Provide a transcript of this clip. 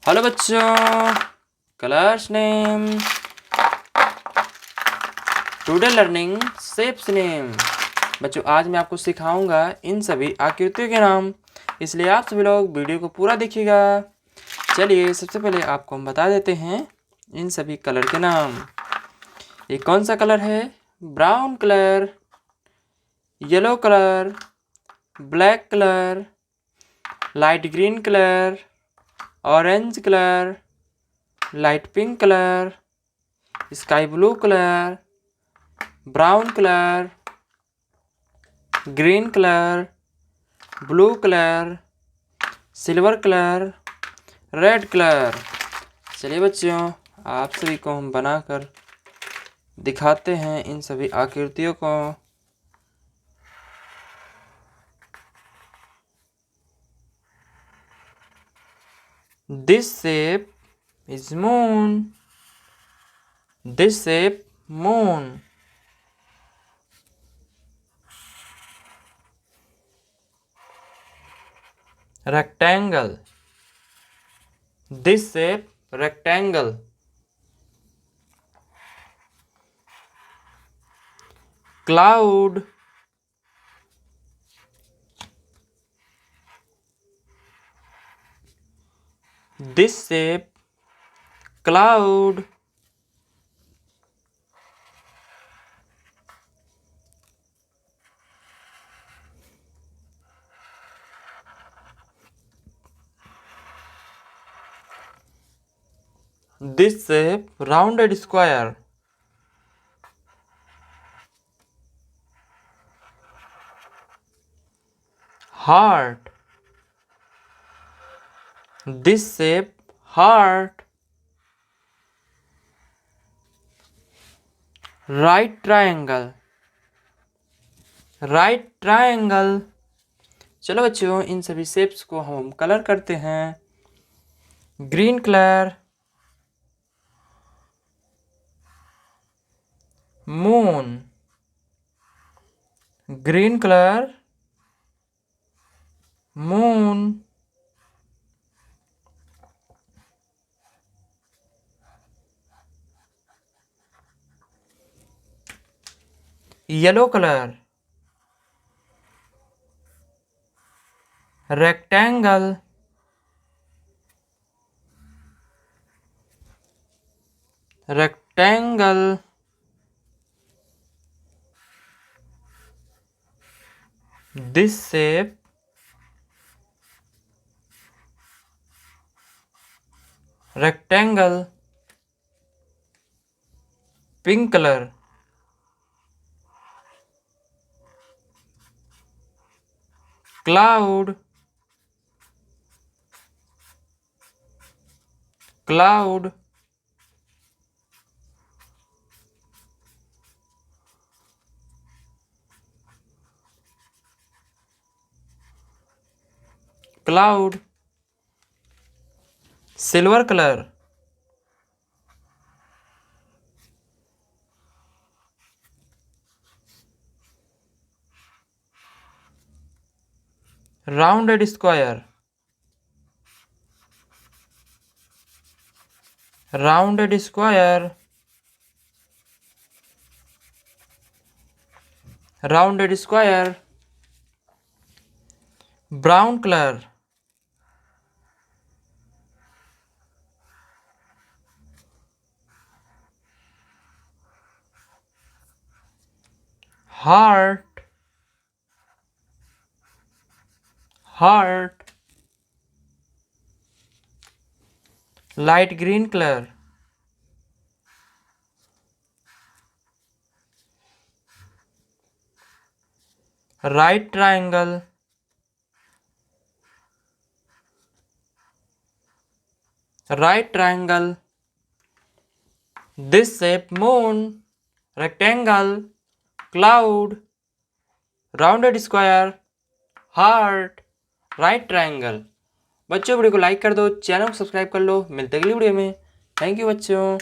Hello बच्चों, colours name, today learning shapes name. बच्चों आज मैं आपको सिखाऊंगा इन सभी आकृतियों के नाम, इसलिए आप सभी लोग वीडियो को पूरा देखिएगा। चलिए सबसे पहले आपको हम बता देते हैं इन सभी कलर के नाम। ये कौन सा कलर है? Brown colour, yellow colour, black colour, light green colour, orange colour, light pink colour, sky blue colour, brown colour, green colour, blue colour, silver colour, red colour. चलिए बच्चों आप सभी को हम बनाकर दिखाते हैं इन सभी आकृतियों को। This shape is moon. This shape moon. Rectangle. This shape rectangle. Cloud. This shape cloud. This shape rounded square. Heart. This shape heart. Right triangle. Right triangle. चलो बच्चों इन सभी शेप्स को हम कलर करते हैं। Green colour, moon, green colour, moon, yellow colour, rectangle, rectangle, this shape rectangle, pink colour, cloud, cloud, cloud, silver colour, rounded square, rounded square, rounded square, brown colour, heart, heart, light green colour, right triangle, right triangle, this shape moon, rectangle, cloud, rounded square, heart, right triangle. बच्चों video को like कर दो, channel को subscribe कर लो। मिलते हैं अगली video में। थैंक यू बच्चों।